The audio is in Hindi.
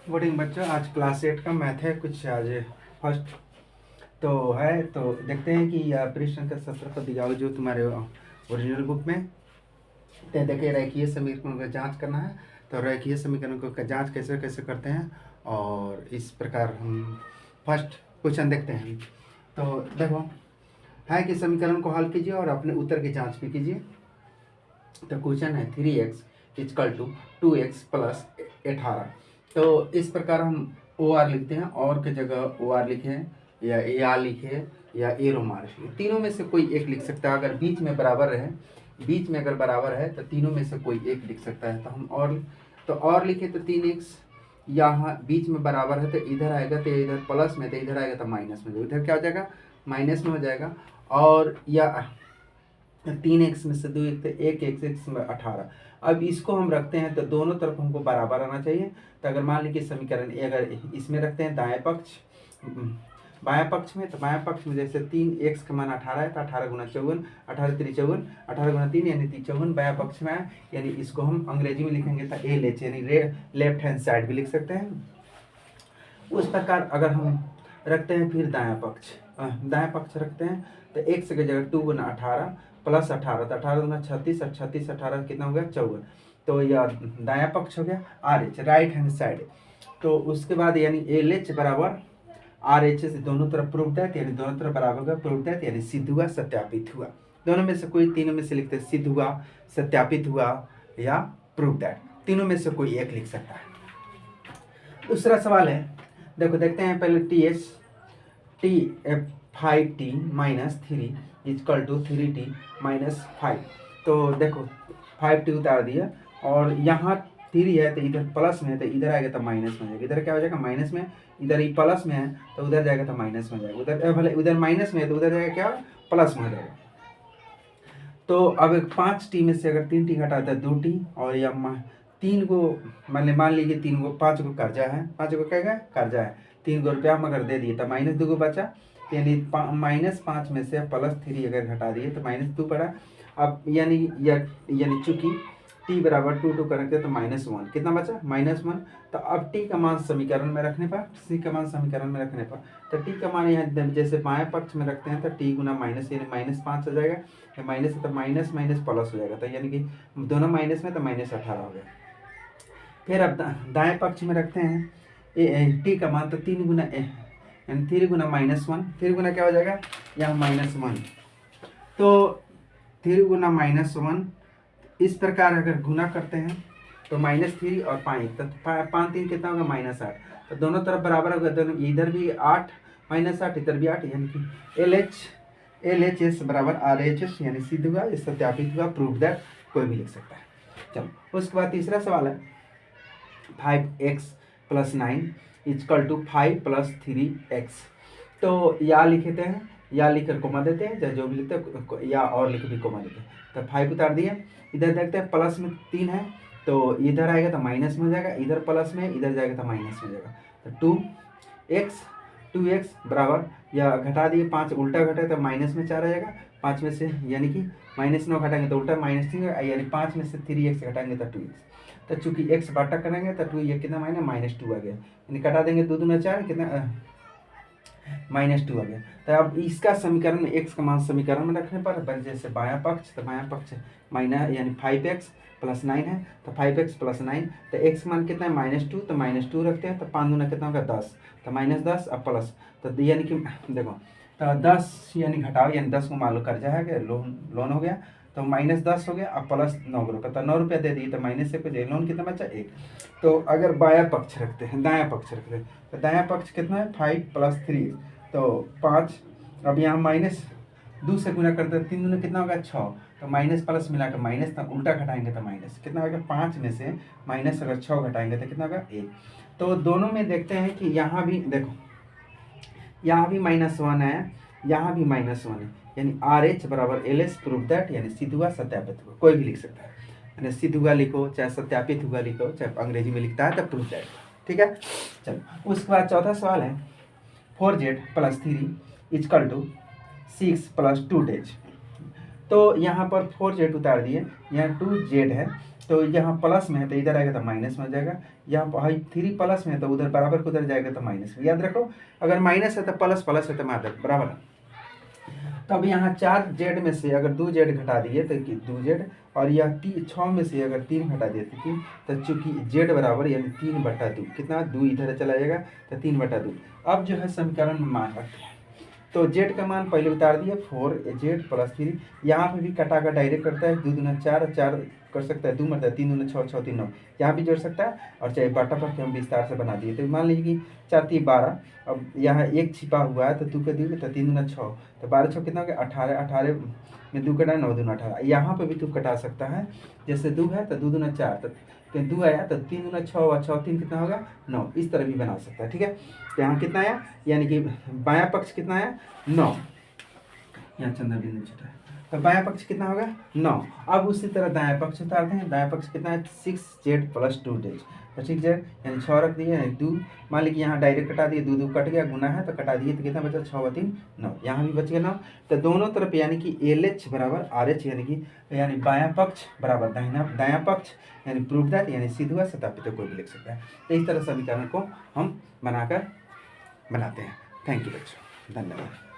गुडिंग बच्चों, आज क्लास 8 का मैथ है। कुछ आज फर्स्ट तो है, तो देखते हैं कि पृष्ठ संख्या 17 पर दिया हुआ जो तुम्हारे ओरिजिनल बुक में। तो देखिए, रेखीय समीकरणों का जांच करना है। तो रेखीय समीकरणों को जांच कैसे कैसे करते हैं, और इस प्रकार हम फर्स्ट क्वेश्चन देखते हैं। तो देखो, है कि समीकरण को हल कीजिए और अपने उत्तर की जाँच भी कीजिए। तो क्वेश्चन है 3x = 2x + 18। तो इस प्रकार हम ओ आर लिखते हैं, और की जगह ओ आर लिखें या ए आर लिखे या ए रोमान लिखे, तीनों में से कोई एक लिख सकता है। अगर बीच में बराबर रहे, बीच में अगर बराबर है तो तीनों में से कोई एक लिख सकता है। तो हम और लिखे तो 3x, यहाँ बीच में बराबर है तो इधर आएगा, तो इधर प्लस में, तो इधर आएगा तो माइनस में, इधर क्या हो जाएगा, माइनस में हो जाएगा। और या 3x में से 2 तो 1x में 18। अब इसको हम रखते हैं तो दोनों तरफ हमको बराबर आना चाहिए। तो अगर मान लीजिए समीकरण अगर इसमें रखते हैं दाएं पक्ष बाएं पक्ष में, तो बाएं पक्ष में जैसे 3x का मान 18 है, तो 18 गुना 54, 18 3 54, 18 गुना 3 यानी 54 बाएं पक्ष में है। यानी इसको हम अंग्रेजी में लिखेंगे तो ए लेच, यानी लेफ्ट हैंड साइड भी लिख सकते हैं। उस प्रकार अगर हम रखते हैं फिर दाएं पक्ष रखते हैं, तो x की जगह 2 गुना 18 + 18, तो 18 गुना 36, और 36 18 कितना हो गया, 54। तो यह दायां पक्ष हो गया R H, right hand side. तो उसके बाद यानी एल एच बराबर आर एच से दोनों तरफ प्रूव दैट, यानी दोनों तरफ बराबर होगा, प्रूव दैट यानी सिद्ध हुआ, सत्यापित हुआ। दोनों में से कोई, तीनों में से लिखते हैं सिद्ध हुआ, सत्यापित हुआ या प्रूव दैट, तीनों में से कोई एक लिख सकता है। दूसरा सवाल है, देखो देखते हैं पहले टी 5t - 3 = 3t - 5। तो देखो 5t उतार दिया, और यहाँ 3 है तो इधर प्लस में है, तो इधर आएगा तो माइनस में जाएगा। इधर क्या हो जाएगा, माइनस में। इधर ही प्लस में है तो उधर जाएगा तो माइनस में जाएगा। उधर भले उधर माइनस में है तो उधर जाएगा क्या, प्लस में हो जाएगा। तो अब 5t में से अगर 3t घटाता है 2t, और या 3 को मान लीजिए 3 को 5 को कर्जा है, 5 को क्या है, कर्जा है, 3 को रुपया हम अगर दे दिए तो -2 को बचा, यानी -5 में से +3 अगर घटा दिए तो -2 पड़ा। अब यानी चूंकि t बराबर 2 करेंगे तो -1 कितना बचा, -1। तो अब t का मान समीकरण में रखने पर, c का मान समीकरण में रखने पर, तो t का मान यहाँ जैसे बाएं पक्ष में रखते हैं तो t गुना माइनस, यानी -5 हो जाएगा। माइनस है तो माइनस माइनस प्लस हो जाएगा, तो यानी कि दोनों माइनस में, तो -18 हो गया। फिर अब दाएं पक्ष में रखते हैं टी का मान, तो 3 गुना यानी 3 गुना -1, 3 गुना क्या हो जाएगा, यहाँ -1। तो 3 गुना -1, इस प्रकार अगर गुना करते हैं तो -3 और 5, तो 5 3 कितना होगा, -8। तो दोनों तरफ बराबर होगा, दोनों इधर भी 8 -8, इधर भी 8, यानी कि एल एच एस बराबर आर एच एस, यानी सिद्ध हुआ, सत्यापित हुआ, प्रूव दैट, कोई भी लिख सकता है। चलो उसके बाद तीसरा सवाल है 5x + 9 = 5 + 3x। तो या लिखते हैं, या लिखकर कोमा देते हैं, चाहे जो भी लिखते हैं, या और लिख भी कोमा देते हैं। तो 5 उतार दिए, इधर देखते हैं प्लस में 3 है तो इधर आएगा तो माइनस में हो जाएगा, इधर प्लस में, इधर जाएगा तो माइनस में हो जाएगा। तो 2x बराबर, या घटा दिए 5 उल्टा घटे तो माइनस में 4 आ जाएगा, 5 में से यानी कि -9 घटाएंगे तो उल्टा -3, यानी 5 में से 3x घटाएंगे तो 2x। तो चूंकि x बाटा करेंगे तो 2, ये कितना -2 आ गया, यानी कटा देंगे 2 दूना 4, कितना -2 आ गया। तो अब इसका समीकरण में x का मान समीकरण में रखने पर बन, जैसे बायां पक्ष, तो बायां पक्ष माइनस यानी 5x + 9 है, तो 5x + 9, तो x मान कितना है, -2, तो -2 रखते हैं, तो 5 दूना कितना होगा, 10, तो -10 और प्लस, तो यानी कि देखो, तो 10 यानी घटाओ, यानी 10 को मान लो कर्जा है, लोन हो गया, तो -10 हो गया, अब प्लस 9 रुपये, तो 9 रुपया दे दिए, तो माइनस से कुछ लोन कितना बचा, 1। तो अगर बायां पक्ष रखते हैं, दायां पक्ष रखते हैं, तो दायां पक्ष कितना है, 5 + 3, तो 5। अब यहाँ -2 से गुना करते हैं, 3 दूना कितना होगा, 6, तो माइनस प्लस मिलाकर माइनस, तो उल्टा घटाएंगे तो माइनस, कितना होगा, 5 में से माइनस अगर 6 घटाएंगे तो कितना होगा, 1। तो दोनों में देखते हैं कि यहाँ भी देखो, यहाँ भी -1 है, यहाँ भी -1 है, यानी आर एच बराबर एल एस, प्रूव दैट, यानी सिद्ध हुआ, सत्यापित हुआ, कोई भी लिख सकता है, यानी सिद्ध हुआ लिखो, चाहे सत्यापित हुआ लिखो, चाहे अंग्रेजी में लिखता है तो प्रूव दैट, ठीक है। चलो उसके बाद चौथा सवाल है 4z + 3 = 6 + 2 days। तो यहाँ पर 4z उतार दिए, यहाँ 2z है, तो यहाँ प्लस में है तो इधर आएगा तो माइनस में हो जाएगा, यहाँ हाई 3 प्लस में है तो उधर बराबर को उधर जाएगा तो माइनस में। याद रखो अगर माइनस है तो प्लस, प्लस है तो माइनस, बराबर। तो अब यहाँ 4 जेड में से अगर 2 जेड घटा दिए तो 2 जेड, और यह 6 में से अगर 3 घटा दिए तो 3, तो चूंकि जेड बराबर यानी 3/2, कितना 2 इधर चला जाएगा तो 3/2। अब जो है समीकरण में मान रखते हैं, तो जेड का मान पहले उतार दिए 4z + 3, यहाँ पे भी कटा का डायरेक्ट करता है, 2 दूना 4, 4 कर सकता है 2 मतलब 3 दूना 6, 6 3 9, यहाँ भी जोड़ सकता है, और चाहे बाटा पर के हम विस्तार से बना दिए। तो मान लीजिए कि 4 3 12, अब यहाँ 1 छिपा हुआ है तो 2 का 2 तो 3 दूना 6, तो 12 6 कितना हो गया 18, 18 में 2 कटा 9 दूना 18, यहाँ पे भी 2 कटा सकता है, जैसे 2 है तो 2 दूना 4, तो 2 आया तो 3 दूना 6 और 6 3 कितना होगा 9, इस तरह भी बना सकता है। ठीक है, तो यहाँ कितना आया, यानी कि बायां पक्ष कितना आया 9, यहाँ चंद्र बिंदु छठा है, तो बायां पक्ष कितना होगा 9। अब उसी तरह दायां पक्ष उतारते हैं, दायां पक्ष कितना है 6z + 2z, तो 6z यानी 6 रख दिए, यानी 2, मान लीजिए यहाँ डायरेक्ट कटा दिए, 2 2 कट गया, गुना है तो कटा दिए तो कितना बचा 6 व 3 9, यहाँ भी बच गया 9। तो दोनों तरफ यानी कि LH बराबर RH, यानी बायां पक्ष बराबर दायां पक्ष, यानी प्रूव दैट, यानी सिद्ध हुआ, सत्यापित तो कोई भी लिख सकता है। तो इस तरह समीकरण को हम बनाते हैं। थैंक यू बच्चों, धन्यवाद।